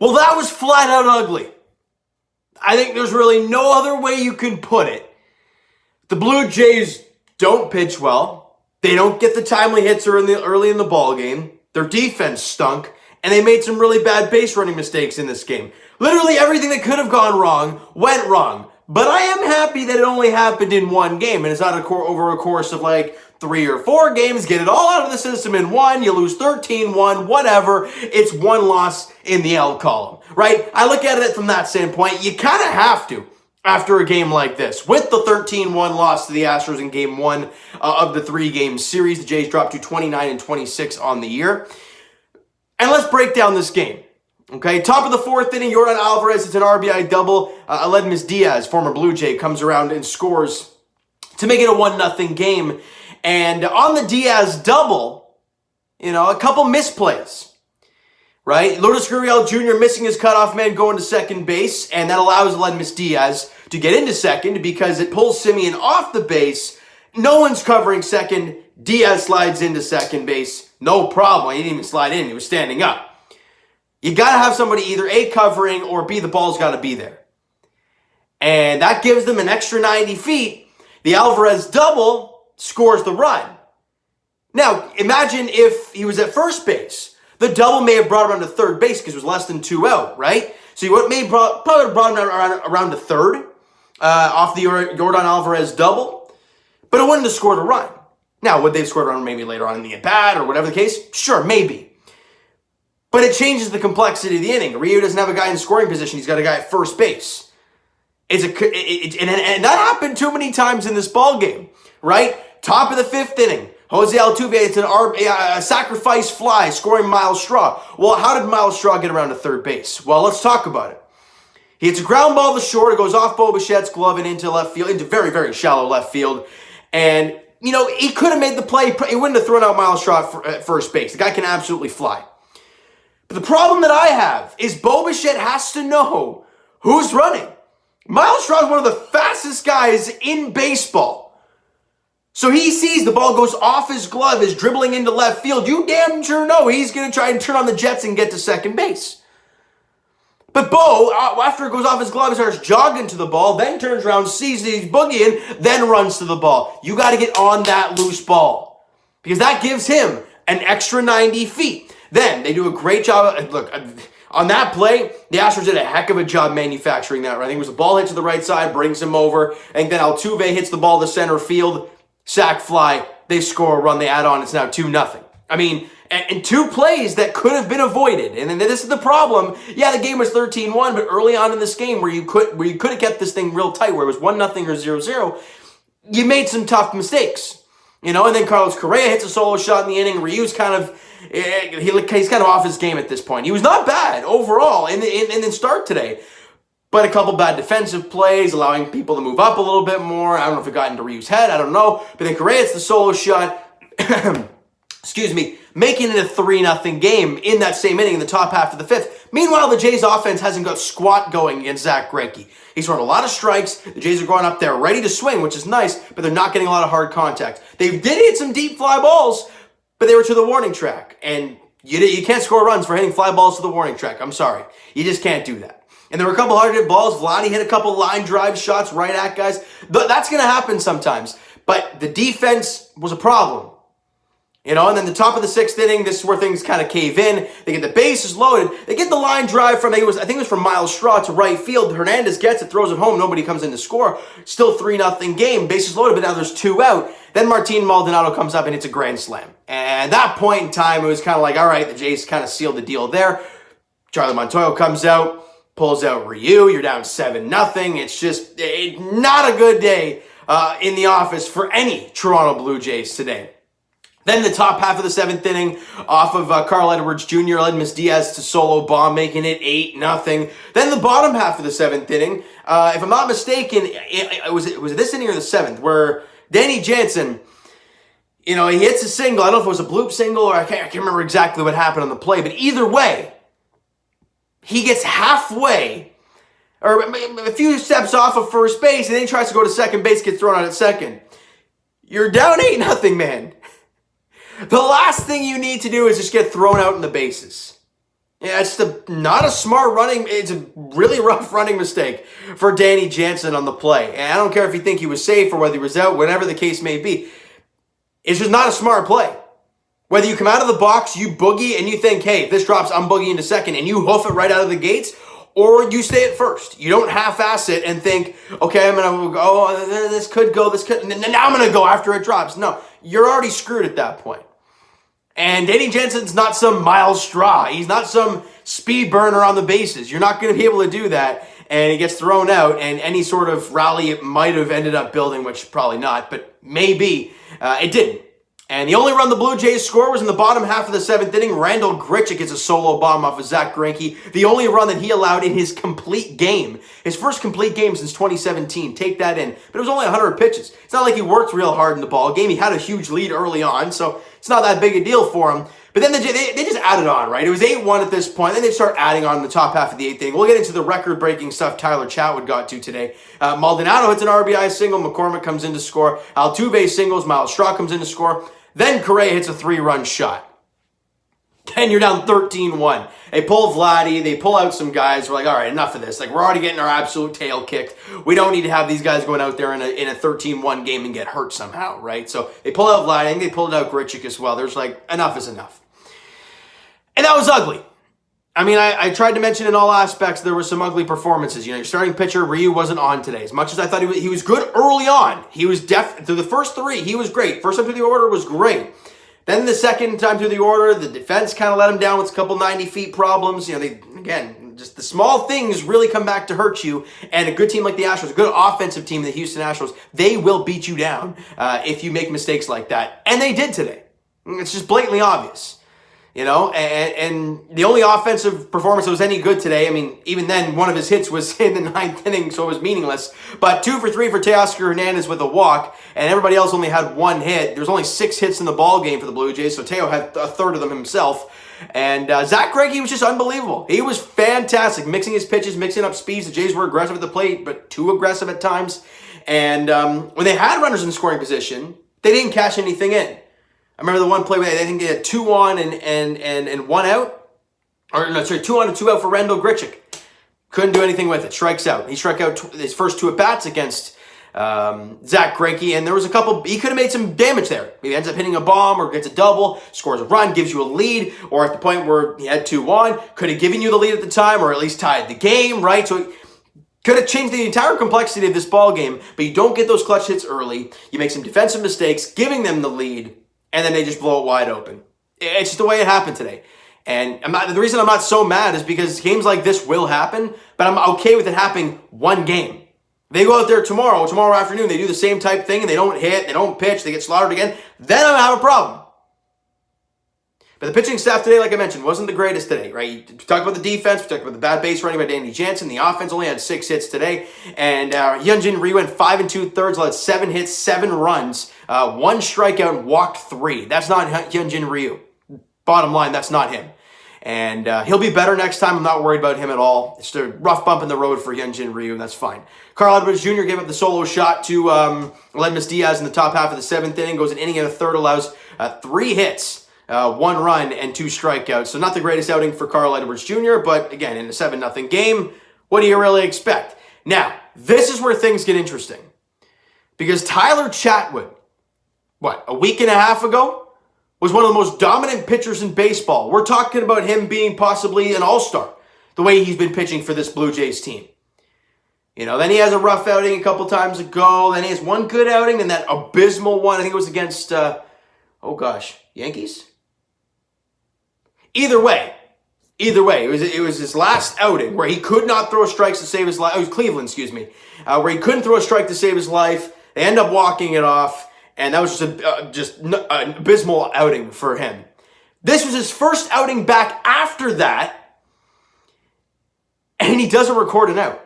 Well, that was flat out ugly. I think there's really no other way you can put it. The Blue Jays don't pitch well. They don't get the timely hits early in the ball game. Their defense stunk, and they made some really bad base running mistakes in this game. Literally everything that could have gone wrong went wrong. But I am happy that it only happened in one game, and it's not over a course of like 3 or 4 games. Get it all out of the system in one. You lose 13-1, whatever. It's one loss in the L column, right? I look at it from that standpoint. You kind of have to after a game like this. With the 13-1 loss to the Astros in Game 1 of the 3-game series, the Jays dropped to 29-26 on the year. And let's break down this game. Okay, top of the 4th inning, Yordan Alvarez, it's an RBI double. Aledmys Diaz, former Blue Jay, comes around and scores to make it a 1-0 game. And on the Diaz double, a couple misplays, right? Lourdes Gurriel Jr. missing his cutoff man going to second base, and that allows Aledmys Diaz to get into second because it pulls Simeon off the base. No one's covering second. Diaz slides into second base. No problem. He didn't even slide in. He was standing up. You got to have somebody either A, covering, or B, the ball's got to be there. And that gives them an extra 90 feet. The Alvarez double scores the run. Now, imagine if he was at first base. The double may have brought him around to third base because it was less than 2 out, right? So probably brought him around to third off the Yordan Alvarez double. But it wouldn't have scored a run. Now, would they have scored a run maybe later on in the at-bat or whatever the case? Sure, maybe. But it changes the complexity of the inning. Ryu doesn't have a guy in scoring position. He's got a guy at first base. And that happened too many times in this ball game, right? Top of the 5th inning, Jose Altuve, it's a sacrifice fly, scoring Miles Straw. Well, how did Miles Straw get around to third base? Well, let's talk about it. He hits a ground ball to short. It goes off Bo Bichette's glove and into left field, into very, very shallow left field. And, he could have made the play. He wouldn't have thrown out Miles Straw at first base. The guy can absolutely fly. But the problem that I have is Bo Bichette has to know who's running. Miles Straw is one of the fastest guys in baseball. So he sees the ball goes off his glove, is dribbling into left field. You damn sure know he's going to try and turn on the jets and get to second base. But Bo, after it goes off his glove, starts jogging to the ball, then turns around, sees that he's boogieing, then runs to the ball. You got to get on that loose ball because that gives him an extra 90 feet. Then they do a great job. Look, on that play, the Astros did a heck of a job manufacturing that. I think it was a ball hit to the right side, brings him over. And then Altuve hits the ball to center field, sac fly. They score a run. They add on. It's now 2-0. I mean, and 2 plays that could have been avoided. And then this is the problem. Yeah, the game was 13-1, but early on in this game where you could have kept this thing real tight, where it was 1-0 or 0-0, you made some tough mistakes. And then Carlos Correa hits a solo shot in the inning. Ryu's kind of he's kind of off his game at this point. He was not bad overall in the start today, but a couple bad defensive plays, allowing people to move up a little bit more. I don't know if it got into Ryu's head. I don't know. But then Correa hits the solo shot. Excuse me, making it a 3-0 game in that same inning in the top half of the 5th. Meanwhile, the Jays offense hasn't got squat going against Zach Greinke. He's thrown a lot of strikes. The Jays are going up there ready to swing, which is nice, but they're not getting a lot of hard contact. They did hit some deep fly balls, but they were to the warning track. And you can't score runs for hitting fly balls to the warning track. I'm sorry. You just can't do that. And there were a couple hard hit balls. Vladdy hit a couple line drive shots right at guys. That's going to happen sometimes. But the defense was a problem. And then the top of the 6th inning, this is where things kind of cave in. They get the bases loaded. They get the line drive from, I think it was from Miles Straw to right field. Hernandez gets it, throws it home. Nobody comes in to score. Still 3-0 game. Bases loaded, but now there's 2 out. Then Martin Maldonado comes up and hits a grand slam. And at that point in time, it was kind of like, all right, the Jays kind of sealed the deal there. Charlie Montoyo comes out, pulls out Ryu. You're down 7-0. It's just not a good day in the office for any Toronto Blue Jays today. Then the top half of the 7th inning, off of Carl Edwards Jr., Aledmys Diaz to solo bomb, making it 8-0. Then the bottom half of the 7th inning, if I'm not mistaken, was it this inning or the 7th, where Danny Jansen, he hits a single. I don't know if it was a bloop single or I can't remember exactly what happened on the play, but either way, he gets halfway, or a few steps off of first base, and then he tries to go to second base, gets thrown out at second. You're down 8-0, man. The last thing you need to do is just get thrown out in the bases. Yeah, not a smart running. It's a really rough running mistake for Danny Jansen on the play. And I don't care if you think he was safe or whether he was out, whatever the case may be. It's just not a smart play. Whether you come out of the box, you boogie, and you think, hey, if this drops, I'm boogieing to second, and you hoof it right out of the gates, or you stay at first. You don't half-ass it and think, okay, I'm going to go, oh, this could go, and now I'm going to go after it drops. No, you're already screwed at that point. And Danny Jansen's not some Miles Straw. He's not some speed burner on the bases. You're not going to be able to do that. And he gets thrown out, and any sort of rally it might have ended up building, which probably not, but maybe it didn't. And the only run the Blue Jays score was in the bottom half of the seventh inning. Randall Grichuk gets a solo bomb off of Zach Greinke. The only run that he allowed in his complete game. His first complete game since 2017. Take that in. But it was only 100 pitches. It's not like he worked real hard in the ball game. He had a huge lead early on, so it's not that big a deal for him. But then they just added on, right? It was 8-1 at this point. Then they start adding on in the top half of the eighth inning. We'll get into the record-breaking stuff Tyler Chatwood got to today. Maldonado hits an RBI single. McCormick comes in to score. Altuve singles. Miles Straw comes in to score. Then Correa hits a 3-run shot. Then you're down 13-1. They pull Vladdy. They pull out some guys. We're like, all right, enough of this. Like, we're already getting our absolute tail kicked. We don't need to have these guys going out there in a 13-1 game and get hurt somehow, right? So they pull out Vladdy. I think they pulled out Grichuk as well. There's like, enough is enough. And that was ugly. I mean, I tried to mention in all aspects there were some ugly performances. You know, your starting pitcher, Ryu, wasn't on today. As much as I thought he was good early on, he was through the first three, he was great. First time through the order was great. Then the second time through the order, the defense kind of let him down with a couple 90-feet problems. You know, just the small things really come back to hurt you. And a good team like the Astros, a good offensive team, the Houston Astros, they will beat you down if you make mistakes like that. And they did today. It's just blatantly obvious. You know, and the only offensive performance that was any good today, I mean, even then, one of his hits was in the ninth inning, so it was meaningless. But 2 for 3 for Teoscar Hernandez with a walk, and everybody else only had one hit. There was only 6 hits in the ball game for the Blue Jays, so Teo had a third of them himself. And Zach Greinke was just unbelievable. He was fantastic, mixing his pitches, mixing up speeds. The Jays were aggressive at the plate, but too aggressive at times. And when they had runners in scoring position, they didn't cash anything in. I remember the one play where they think they had 2 on and 1 out. Or, no, sorry, 2 on and 2 out for Randall Grichuk. Couldn't do anything with it. Strikes out. He struck out his first 2 at-bats against Zach Greinke, and there was a couple, he could have made some damage there. He ends up hitting a bomb or gets a double, scores a run, gives you a lead, or at the point where he had 2 on, could have given you the lead at the time, or at least tied the game, right? So it could have changed the entire complexity of this ball game, but you don't get those clutch hits early. You make some defensive mistakes, giving them the lead, and then they just blow it wide open. It's just the way it happened today. And the reason I'm not so mad is because games like this will happen, but I'm okay with it happening one game. They go out there tomorrow afternoon, they do the same type thing, and they don't hit, they don't pitch, they get slaughtered again, then I'm going to have a problem. But the pitching staff today, like I mentioned, wasn't the greatest today, right? We talked about the defense, we talked about the bad base running by Danny Jansen. The offense only had 6 hits today. And Hyunjin Ryu went 5 2/3, allowed 7 hits, 7 runs, 1 strikeout, and walked 3. That's not Hyunjin Ryu. Bottom line, that's not him. And he'll be better next time. I'm not worried about him at all. It's a rough bump in the road for Hyunjin Ryu, and that's fine. Carl Edwards Jr. gave up the solo shot to Ledmus Diaz in the top half of the 7th inning, goes an inning and a third, allows 3 hits. 1 run and 2 strikeouts. So not the greatest outing for Carl Edwards Jr., but again, in a 7-0 game, what do you really expect? Now, this is where things get interesting. Because Tyler Chatwood, a week and a half ago, was one of the most dominant pitchers in baseball. We're talking about him being possibly an all-star, the way he's been pitching for this Blue Jays team. You know, then he has a rough outing a couple times ago, then he has one good outing, then that abysmal one, I think it was against, Yankees? Either way, it was his last outing where he could not throw strikes to save his life. Oh, it was Cleveland, where he couldn't throw a strike to save his life. They end up walking it off, and that was just an abysmal outing for him. This was his first outing back after that, and he doesn't record an out.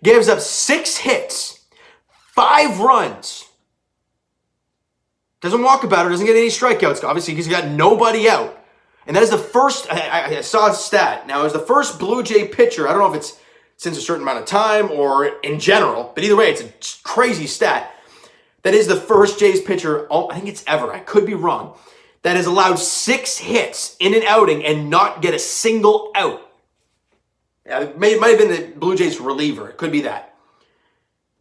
Gives up 6 hits, 5 runs. Doesn't walk about it, doesn't get any strikeouts, obviously, because he's got nobody out. And that is the first, I saw a stat. Now, it was the first Blue Jay pitcher, I don't know if it's since a certain amount of time or in general, but either way, it's a crazy stat. That is the first Jays pitcher, I think it's ever, I could be wrong, that has allowed 6 hits in an outing and not get a single out. It might have been the Blue Jays reliever. It could be that.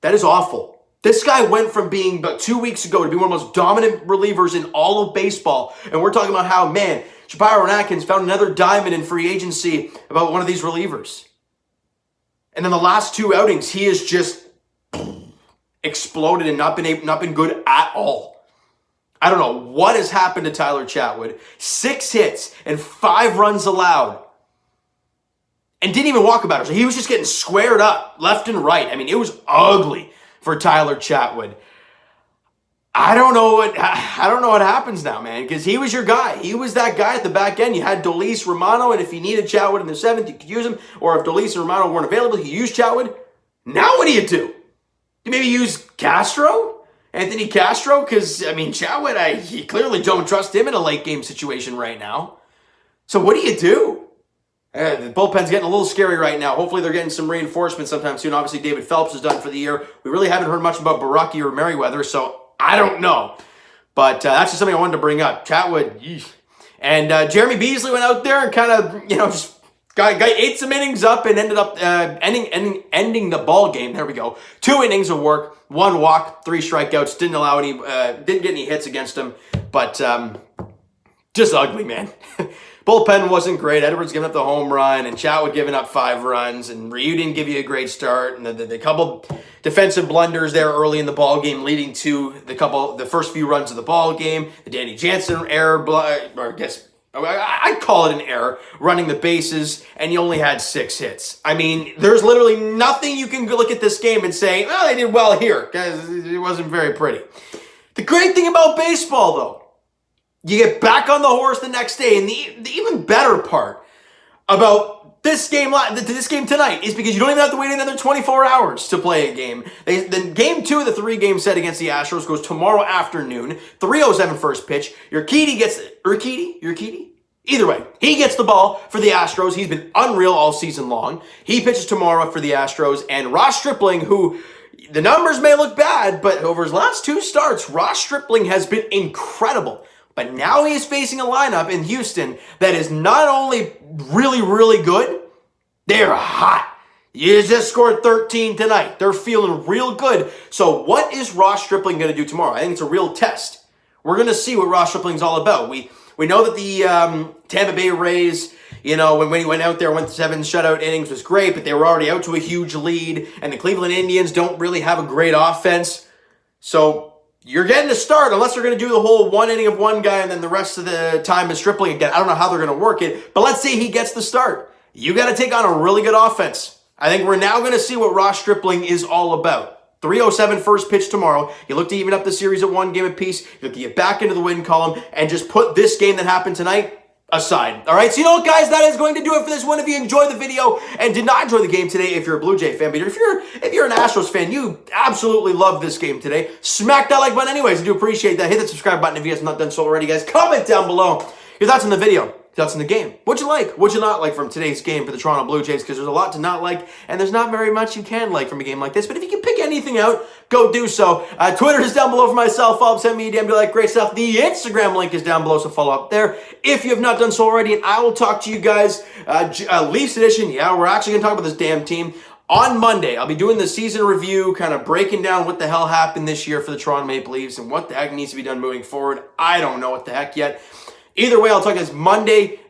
That is awful. This guy went from being about 2 weeks ago to be one of the most dominant relievers in all of baseball. And we're talking about how, man, Shapiro and Atkins found another diamond in free agency about one of these relievers. And then the last 2 outings, he has just exploded and not been good at all. I don't know what has happened to Tyler Chatwood. 6 hits and 5 runs allowed. And didn't even walk about it. So he was just getting squared up left and right. I mean, it was ugly for Tyler Chatwood. I don't know what happens now, man, because he was your guy. He was that guy at the back end. You had Dolis, Romano, and if you needed Chatwood in the 7th, you could use him. Or if Dolis and Romano weren't available, you used Chatwood. Now what do? You maybe use Castro? Anthony Castro? Because, I mean, Chatwood, you clearly don't trust him in a late game situation right now. So what do? The bullpen's getting a little scary right now. Hopefully they're getting some reinforcements sometime soon. Obviously, David Phelps is done for the year. We really haven't heard much about Baraki or Merriweather, so I don't know. But that's just something I wanted to bring up. Chatwood, yeesh. And Jeremy Beasley went out there and kind of, just ate some innings up and ended up ending the ball game. There we go. 2 innings of work, 1 walk, 3 strikeouts. Didn't get any hits against him. But just ugly, man. Bullpen wasn't great. Edwards giving up the home run, and Chatwood giving up 5 runs, and Ryu didn't give you a great start. And the couple defensive blunders there early in the ball game, leading to the first few runs of the ball game. The Danny Jansen error, or I guess I'd call it an error, running the bases, and you only had 6 hits. I mean, there's literally nothing you can look at this game and say, well, they did well here, because it wasn't very pretty. The great thing about baseball, though, you get back on the horse the next day, and the even better part about this game tonight is because you don't even have to wait another 24 hours to play a game. The game 2 of the 3-game set against the Astros goes tomorrow afternoon, 3:07 first pitch. Urquidy gets either way, he gets the ball for the Astros. He's been unreal all season long. He pitches tomorrow for the Astros, and Ross Stripling, who the numbers may look bad, but over his last 2 starts, Ross Stripling has been incredible. But now he is facing a lineup in Houston that is not only really, really good, they're hot. You just scored 13 tonight. They're feeling real good. So what is Ross Stripling going to do tomorrow? I think it's a real test. We're going to see what Ross Stripling's all about. We know that the Tampa Bay Rays, when he went out there, went 7 shutout innings, was great, but they were already out to a huge lead, and the Cleveland Indians don't really have a great offense. So you're getting a start, unless they're going to do the whole 1 inning of one guy and then the rest of the time is Stripling again. I don't know how they're going to work it, but let's say he gets the start. You got to take on a really good offense. I think we're now going to see what Ross Stripling is all about. 3:07 first pitch tomorrow. You look to even up the series at 1 game apiece. You look to get back into the win column and just put this game that happened tonight aside. All right, so you know what, guys? That is going to do it for this one. If you enjoyed the video and did not enjoy the game today, if you're a Blue Jay fan, but if you're an Astros fan, you absolutely love this game today. Smack that like button anyways. I do appreciate that. Hit that subscribe button if you guys have not done so already, guys. Comment down below your thoughts on the video. Thoughts on the game. What'd you like? What'd you not like from today's game for the Toronto Blue Jays? Because there's a lot to not like, and there's not very much you can like from a game like this. But if you can pick anything out, go do so. Twitter is down below for myself. Follow, send me a DM, do like great stuff. The Instagram link is down below, so follow up there if you have not done so already. And I will talk to you guys, Leafs edition. Yeah, we're actually going to talk about this damn team. On Monday, I'll be doing the season review, kind of breaking down what the hell happened this year for the Toronto Maple Leafs and what the heck needs to be done moving forward. I don't know what the heck yet. Either way, I'll talk to you guys Monday,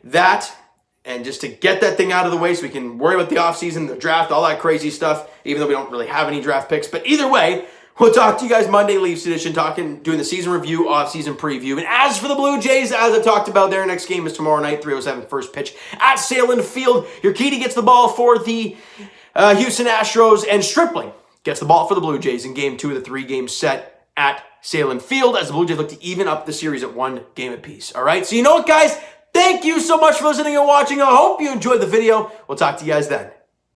and just to get that thing out of the way so we can worry about the offseason, the draft, all that crazy stuff, even though we don't really have any draft picks. But either way, we'll talk to you guys Monday, Leafs edition, doing the season review, off-season preview. And as for the Blue Jays, as I talked about, their next game is tomorrow night, 3:07 first pitch at Salem Field. Urquidy gets the ball for the Houston Astros, and Stripling gets the ball for the Blue Jays in game 2 of the 3-game set at Salem Field as the Blue Jays look to even up the series at 1 game apiece. All right, so you know what, guys? Thank you so much for listening and watching. I hope you enjoyed the video. We'll talk to you guys then.